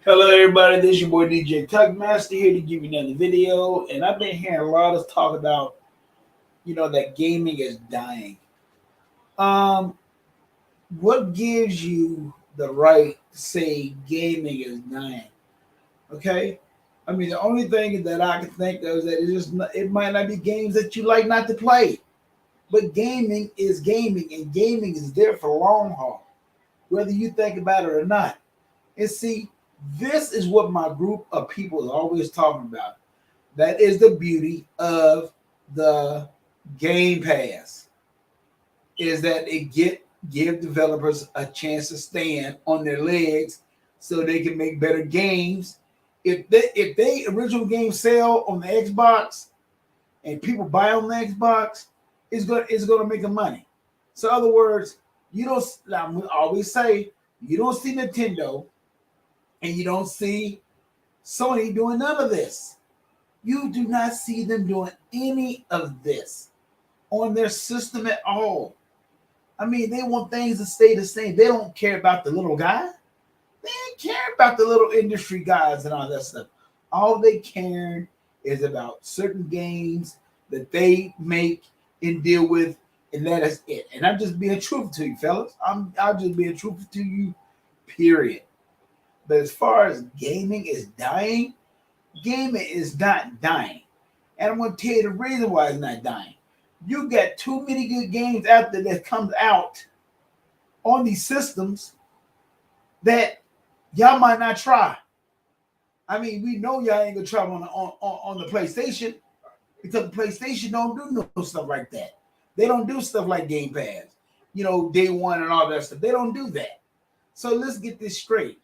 Hello, everybody. This is your boy DJ Tugmaster here to give you another video. And I've been hearing a lot of talk about, that gaming is dying. Um, what gives you the right to say gaming is dying? Okay, I mean the only thing that I can think of is that it might not be games that you like not to play, but gaming is gaming, and gaming is there for long haul, whether you think about it or not. And see, this is what my group of people is always talking about. That is the beauty of the Game Pass, is that it give developers a chance to stand on their legs so they can make better games. If they original games sell on the Xbox and people buy on the Xbox, it's gonna make them money. So in other words, you don't. I always say you don't see Nintendo and you don't see Sony doing none of this. You do not see them doing any of this on their system at all. I mean, they want things to stay the same. They don't care about the little guy. They don't care about the little industry guys and all that stuff. All they care is about certain games that they make and deal with, and that is it. And I'm just being truthful to you, fellas. I'll just being truthful to you, period. But as far as gaming is dying, gaming is not dying. And I'm going to tell you the reason why it's not dying. You got too many good games out there that comes out on these systems that y'all might not try. I mean, we know y'all ain't gonna try on the PlayStation because the PlayStation don't do no stuff like that. They don't do stuff like Game Pass, day one and all that stuff. They don't do that. So let's get this straight.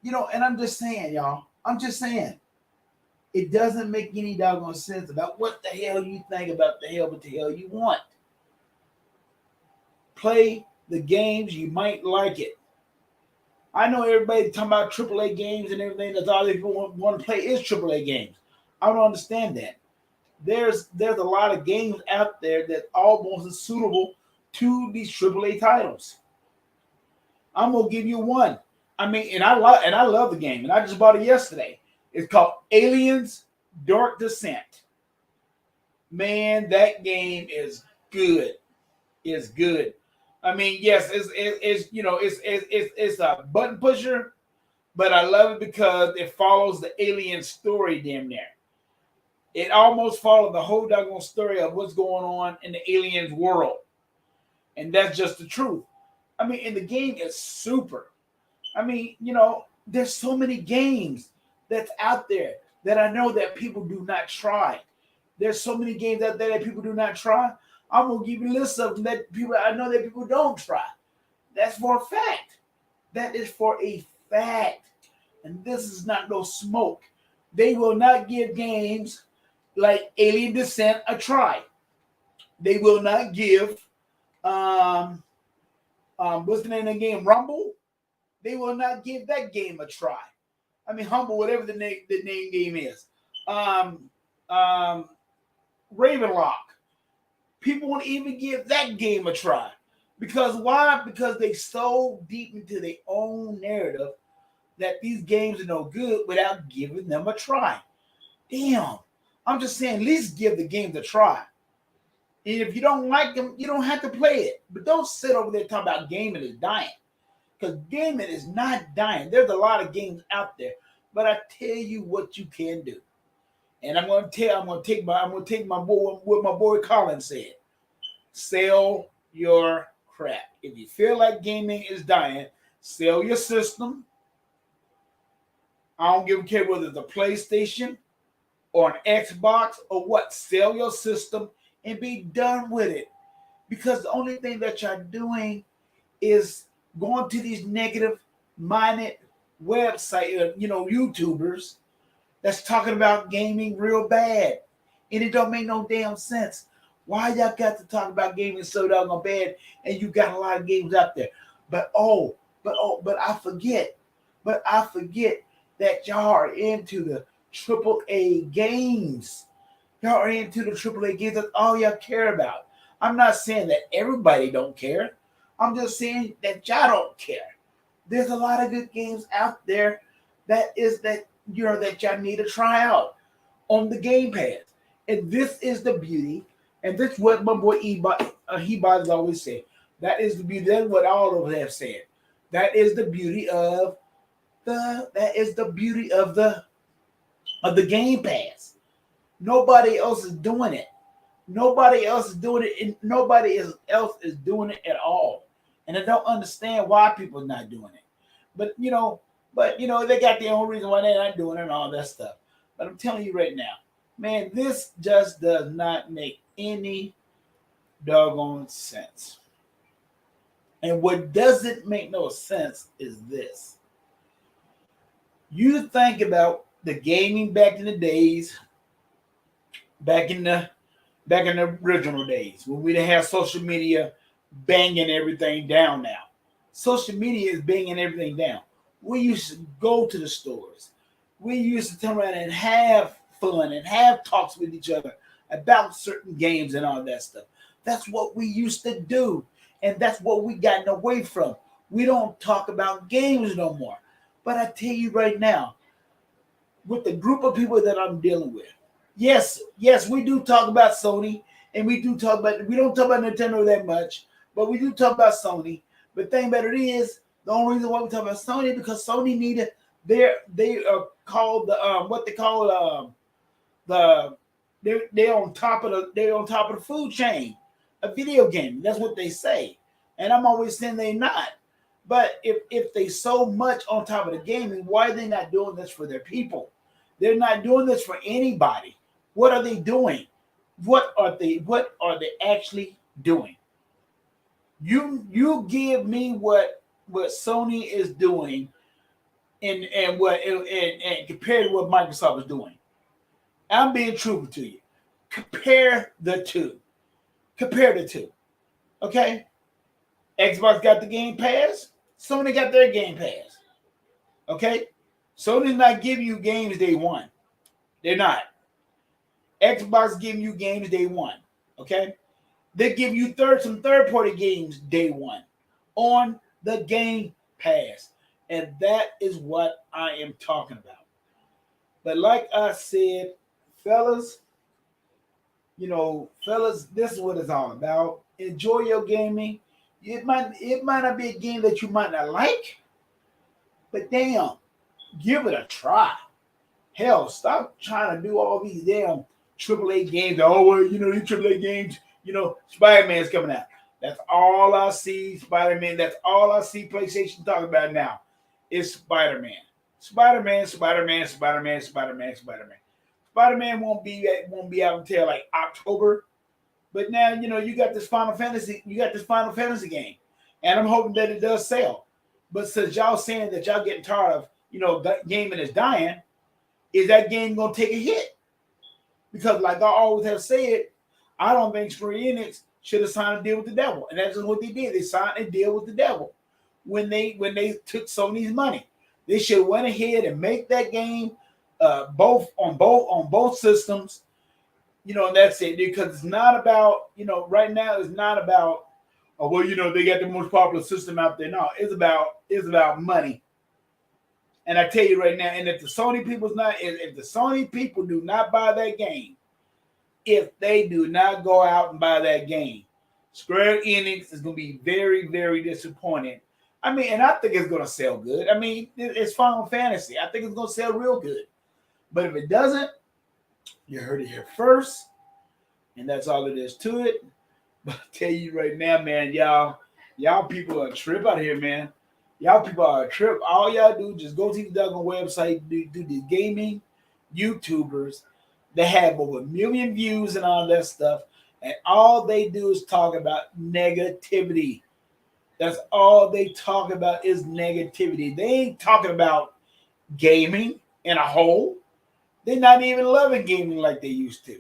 And I'm just saying, y'all. I'm just saying it doesn't make any doggone sense about what the hell you think about the hell what the hell you want. Play the games, you might like it. I know everybody talking about AAA games and everything. That's all they want to play is AAA games. I don't understand that. There's a lot of games out there that almost is suitable to these AAA titles. I'm gonna give you one. I mean, and I love the game, and I just bought it yesterday. It's called Aliens Dark Descent. Man, that game is good. It's good. I mean, yes, it's a button pusher, but I love it because it follows the alien story damn near. It almost follows the whole doggone story of what's going on in the aliens world, and that's just the truth. I mean, and the game is super. I mean, there's so many games that's out there that I know that people do not try. There's so many games out there that people do not try. I'm gonna give you a list of them that people I know that people don't try. That's for a fact. That is for a fact. And this is not no smoke. They will not give games like Alien Descent a try. They will not give what's the name of the game? Rumble. They will not give that game a try. I mean, Humble, whatever the name game is. Um, um, Ravenlock. People won't even give that game a try. Because why? Because they so deep into their own narrative that these games are no good without giving them a try. Damn. I'm just saying, at least give the games a try. And if you don't like them, you don't have to play it. But don't sit over there talking about gaming is dying. Because gaming is not dying. There's a lot of games out there. But I tell you what you can do. And I'm gonna take my boy what my boy Colin said. Sell your crap. If you feel like gaming is dying, sell your system. I don't give a care whether it's a PlayStation or an Xbox or what. Sell your system and be done with it. Because the only thing that you're doing is going to these negative minded website, YouTubers that's talking about gaming real bad. And it don't make no damn sense. Why y'all got to talk about gaming so doggone bad and you got a lot of games out there? But I forget that y'all are into the triple A games. Y'all are into the triple A games. That's all y'all care about. I'm not saying that everybody don't care. I'm just saying that y'all don't care. There's a lot of good games out there that that y'all need to try out on the Game Pass. And this is the beauty, and this is what my boy He-Boz always said. That is the beauty. That's what all of us have said. That is the beauty of the Game Pass. Nobody else is doing it. Nobody else is doing it, and else is doing it at all. And I don't understand why people are not doing it. But they got their own reason why they're not doing it and all that stuff. But I'm telling you right now, man, this just does not make any doggone sense. And what doesn't make no sense is this. You think about the gaming back in the days, back in the original days when we didn't have social media banging everything down now. Social media is banging everything down. We used to go to the stores. We used to turn around and have fun and have talks with each other about certain games and all that stuff. That's what we used to do. And that's what we gotten away from. We don't talk about games no more. But I tell you right now, with the group of people that I'm dealing with, yes, we do talk about Sony, and we don't talk about Nintendo that much, but we do talk about Sony. But the thing about it is, the only reason why we talk about Sony is because Sony needed they are called the what they call the they're on top of the food chain, a video game. That's what they say, and I'm always saying they're not. But if they so much on top of the gaming, why are they not doing this for their people? They're not doing this for anybody. What are they doing? What are they actually doing? You give me what Sony is doing and compared to what Microsoft is doing. I'm being truthful to you. Compare the two. Okay? Xbox got the Game Pass. Sony got their Game Pass. Okay? Sony's not giving you games day one. They're not. Xbox giving you games day one. Okay? They give you some third-party games day one on the Game Pass. And that is what I am talking about. But like I said, fellas, this is what it's all about. Enjoy your gaming. It might not be a game that you might not like, but damn, give it a try. Hell, stop trying to do all these damn AAA games. Oh, well, these AAA games, Spider-Man's coming out. That's all I see, Spider-Man. That's all I see PlayStation talking about now is Spider-Man. Spider-Man. Spider-Man won't be out until like October. But now, you got this Final Fantasy game. And I'm hoping that it does sell. But since y'all saying that y'all getting tired of, that gaming is dying, is that game gonna take a hit? Because like I always have said, I don't think Square Enix should have signed a deal with the devil. And that's just what they did. They signed a deal with the devil when they took Sony's money. They should have went ahead and make that game both on both systems. And that's it. Because it's not about, right now it's not about, oh, well, they got the most popular system out there. No, it's about money. And I tell you right now, and if the Sony people do not buy that game, if they do not go out and buy that game, Square Enix is going to be very, very disappointed. I mean, and I think it's going to sell good. I mean, it's Final Fantasy. I think it's going to sell real good. But if it doesn't, you heard it here first. And that's all it is to it. But I tell you right now, man, y'all people are a trip out here, man. Y'all people are a trip. All y'all do just go to the doggone website, do the gaming YouTubers that have over 1 million views and all that stuff. And all they do is talk about negativity. That's all they talk about is negativity. They ain't talking about gaming in a whole. They're not even loving gaming like they used to.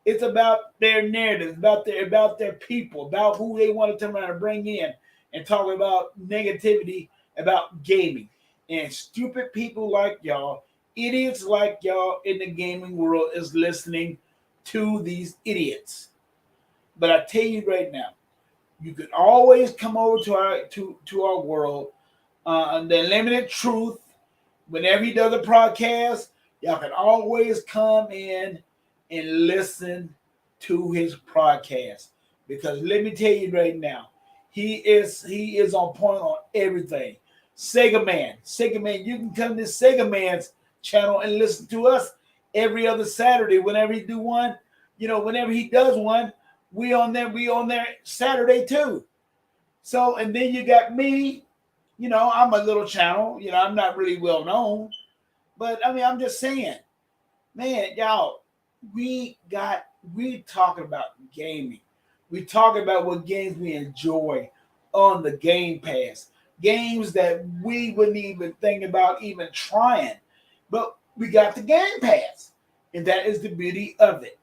It's about their narrative, about their people, about who they want to turn around and bring in, and talk about negativity about gaming. And stupid people like y'all, idiots like y'all in the gaming world is listening to these idiots. But I tell you right now, you can always come over to our world, the Limited Truth Whenever he does a podcast, y'all can always come in and listen to his podcast. Because let me tell you right now, he is on point on everything. Sega Man, you can come to Sega Man's channel and listen to us every other Saturday. Whenever he do one, whenever he does one, we on there Saturday too. So and then you got me, I'm a little channel, I'm not really well known, but I mean I'm just saying, man, y'all, we talking about gaming. We talking about what games we enjoy on the Game Pass. Games that we wouldn't even think about even trying. But we got the Game Pass. And that is the beauty of it.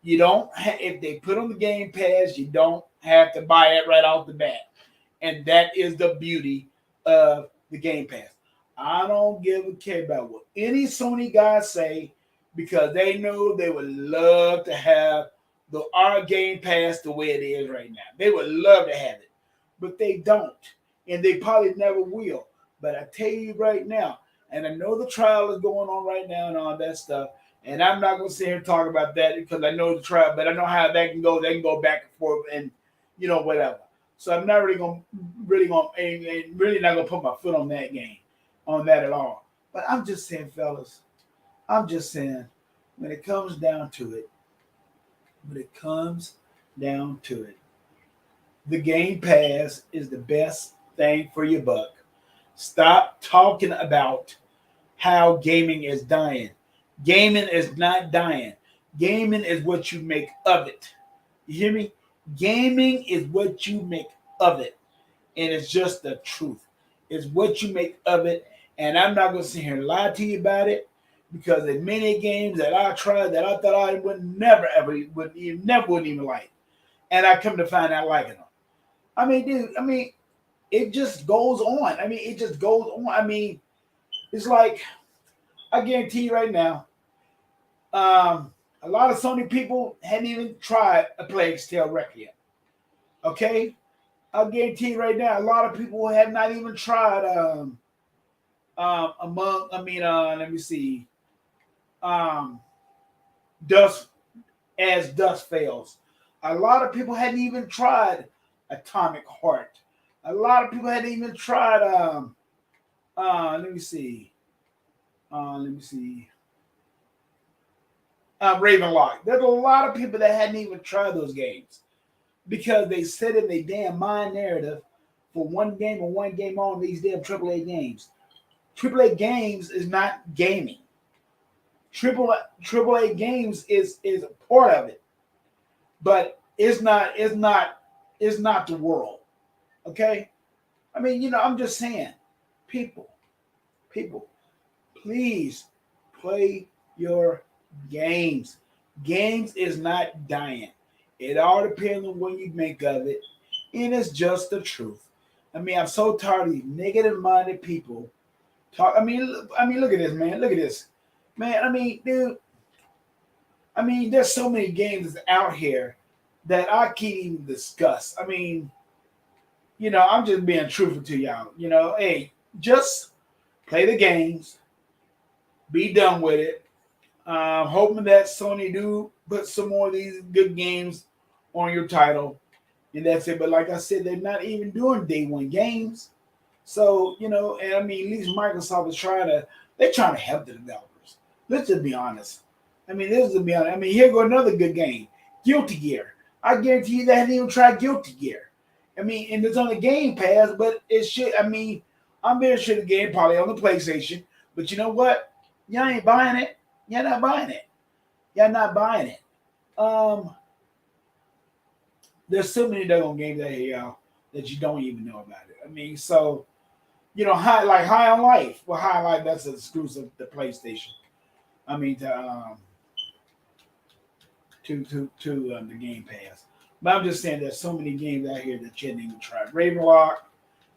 You don't if they put on the Game Pass, you don't have to buy it right off the bat. And that is the beauty of the Game Pass. I don't give a care about what any Sony guys say because they know they would love to have the our Game Pass the way it is right now. They would love to have it, but they don't, and they probably never will. But I tell you right now, and I know the trial is going on right now and all that stuff. And I'm not going to sit here and talk about that because I know the trial, but I know how that can go. They can go back and forth, and whatever. So I'm not really not gonna put my foot on that game, on that at all. But I'm just saying, fellas, I'm just saying, when it comes down to it, when it comes down to it, the Game Pass is the best thing for your buck. Stop talking about how gaming is dying. Gaming is not dying. Gaming is what you make of it. You hear me? Gaming is what you make of it. And it's just the truth. It's what you make of it. And I'm not going to sit here and lie to you about it because in many games that I tried that I thought I would never, ever, wouldn't even like. And I come to find out liking them. I mean, dude, it just goes on. It just goes on. It's like, I guarantee you right now, a lot of Sony people hadn't even tried a Plague's Tale record yet. Okay? I'll guarantee you right now, a lot of people have not even tried let me see, um Dust as Dust Fails. A lot of people hadn't even tried Atomic Heart. A lot of people hadn't even tried let me see. Ravenlock. There's a lot of people that hadn't even tried those games because they set in their damn mind narrative for one game and one game on these damn AAA games. AAA games is not gaming. AAA games is a part of it, but it's not the world. Okay, I'm just saying, people, please play your games. Games is not dying. It all depends on what you make of it, and it's just the truth. I'm so tired of these negative-minded people talk. Look at this, man. Look at this, man. Dude. There's so many games out here that I can't even discuss. I'm just being truthful to y'all. Hey, just play the games, be done with it. Hoping that Sony do put some more of these good games on your title, and that's it. But like I said, they're not even doing day one games. So and at least Microsoft is they're trying to help the developers. Let's just be honest. This is to be honest. Here go another good game, Guilty Gear. I guarantee you they haven't even tried Guilty Gear. And it's on the Game Pass, but it should. I'm very sure the game probably on the PlayStation. But you know what? Y'all ain't buying it. Y'all not buying it. Y'all not buying it. There's so many doggone games out here, y'all, that you don't even know about it. So High on Life. Well, High on Life that's exclusive to PlayStation. To the Game Pass. But I'm just saying there's so many games out here that you haven't even tried. Ravenlock,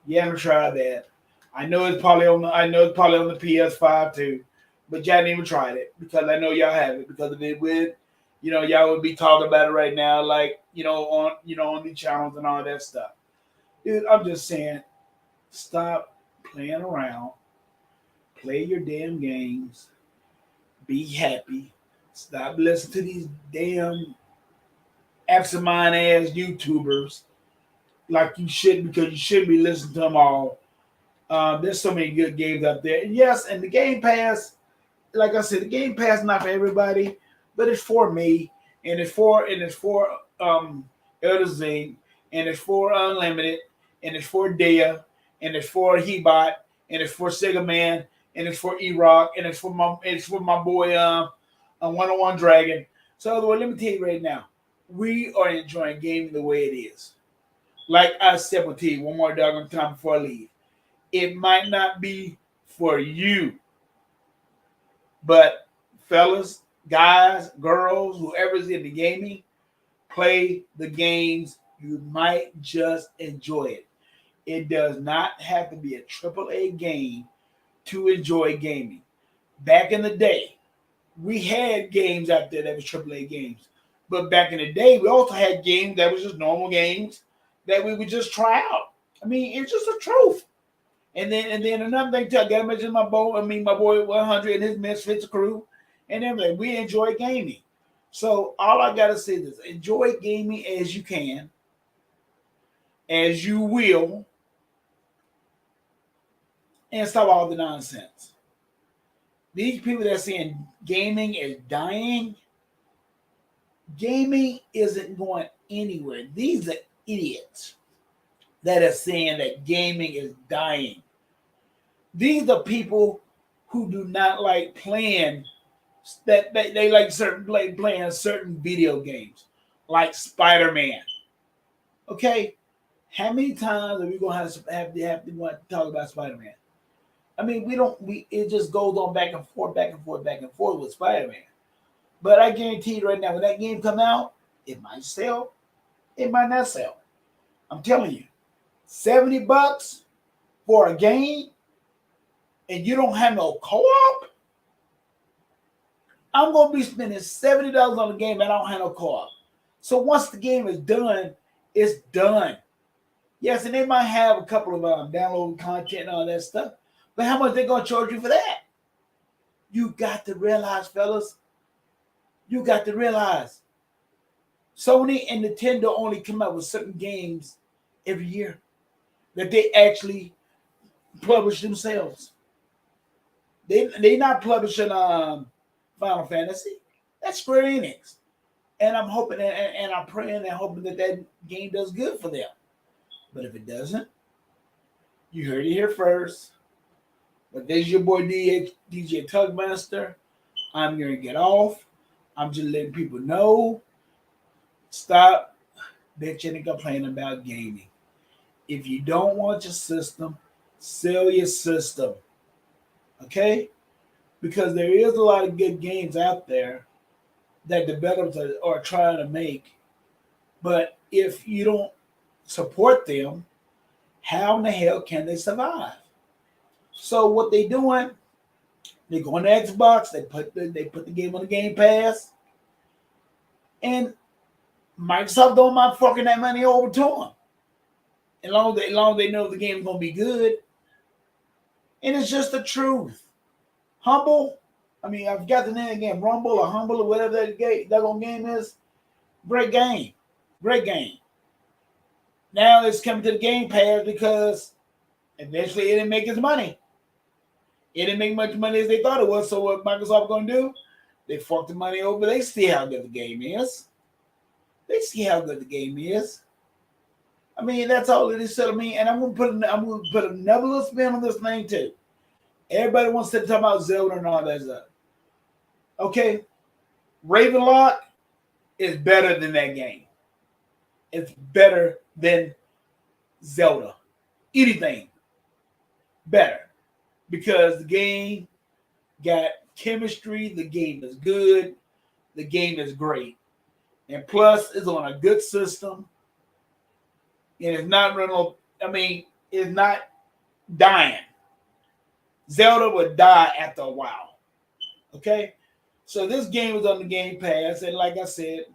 you haven't tried that. I know it's probably on the PS5 too, but y'all haven't even tried it because I know y'all have it because if it would, y'all would be talking about it right now, like on the channels and all that stuff. Dude, I'm just saying, stop playing around. play your damn games, be happy, stop listening to these damn absent-minded ass YouTubers like you should, because you should be listening to them all. There's so many good games out there. And yes, and the Game Pass, like I said, the Game Pass is not for everybody, but it's for me, and it's for Elder Zing, and it's for Unlimited, and it's for Dea, and it's for Hebot, and it's for Sega Man, and it's for E-Rock, and it's for my boy 101 Dragon. So other way, let me tell you right now, we are enjoying gaming the way it is. Like I said, with T, one more doggone time before I leave. It might not be for you, but fellas, guys, girls, whoever's into gaming, play the games. You might just enjoy it. It does not have to be a AAA game to enjoy gaming. Back in the day, we had games out there that was AAA games. But back in the day, we also had games that was just normal games that we would just try out. I mean, it's just the truth. And then another thing too, I gotta mention my boy 100 and his Misfits crew and everything. We enjoy gaming. So all I gotta say is enjoy gaming as you can, as you will, and stop all the nonsense. These people that are saying gaming is dying, gaming isn't going anywhere. These are idiots that are saying that gaming is dying. These are people who do not like playing that they like playing certain video games, like Spider-Man. Okay, how many times are we gonna have to want to talk about Spider-Man? I mean, we don't. We it just goes on back and forth, back and forth, back and forth with Spider-Man. But I guarantee you right now, when that game come out, it might sell, it might not sell. I'm telling you, $70 for a game, and you don't have no co-op. I'm gonna be spending $70 on a game and I don't have no co-op. So once the game is done, it's done. Yes, and they might have a couple of download content and all that stuff, but how much they gonna charge you for that? You got to realize, fellas. You got to realize, Sony and Nintendo only come out with certain games every year that they actually publish themselves. They not publishing Final Fantasy. That's Square Enix, and I'm hoping and I'm praying and hoping that that game does good for them. But if it doesn't, you heard it here first. But there's your boy DJ Tugmaster. I'm gonna get off. I'm just letting people know. Stop bitching and complaining about gaming. If you don't want your system, sell your system. Okay? Because there is a lot of good games out there that developers are trying to make. But if you don't support them, how in the hell can they survive? So what they doing? They go on the Xbox. They put the game on the Game Pass, and Microsoft don't mind fucking that money over to them. As long as they know the game's gonna be good, and it's just the truth. Humble. I mean, I've got the name again. Rumble or Humble or whatever that game is. Great game. Great game. Now it's coming to the Game Pass because eventually it didn't make its money. It didn't make much money as they thought it was. So what Microsoft gonna do? They fucked the money over. They see how good the game is. They see how good the game is. I mean, that's all it is. I mean, and I'm gonna put another little spin on this thing too. Everybody wants to talk about Zelda and all that stuff. Okay, Ravenlock is better than that game. It's better than Zelda. Anything better. Because the game got chemistry, the game is good, the game is great. And plus, it's on a good system. And it's not running, it's not dying. Zelda would die after a while. Okay? So this game is on the Game Pass. And like I said,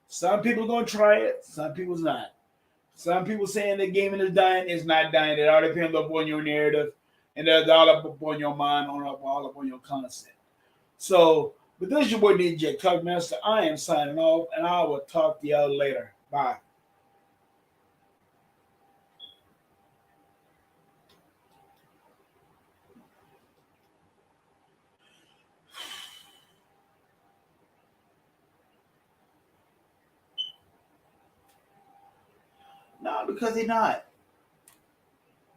some people are going to try it, some people's not. Some people saying the game is dying, it's not dying. It all depends upon your narrative and that's all up on your mind, all up on your concept. So, but this is your boy DJ Tuckmaster. I am signing off, and I will talk to y'all later. Bye. No, because they not.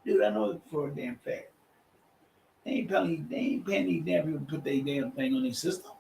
Dude, I know it for a damn fact. They ain't paying these damn people to put their damn thing on their system.